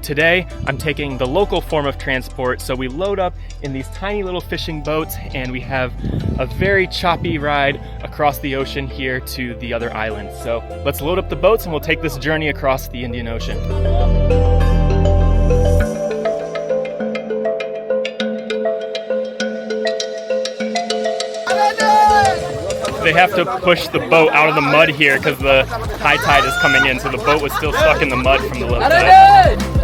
Today, I'm taking the local form of transport, so we load up in these tiny little fishing boats and we have a very choppy ride across the ocean here to the other islands. So let's load up the boats and we'll take this journey across the Indian Ocean. They have to push the boat out of the mud here because the high tide is coming in, so the boat was still stuck in the mud from the low tide.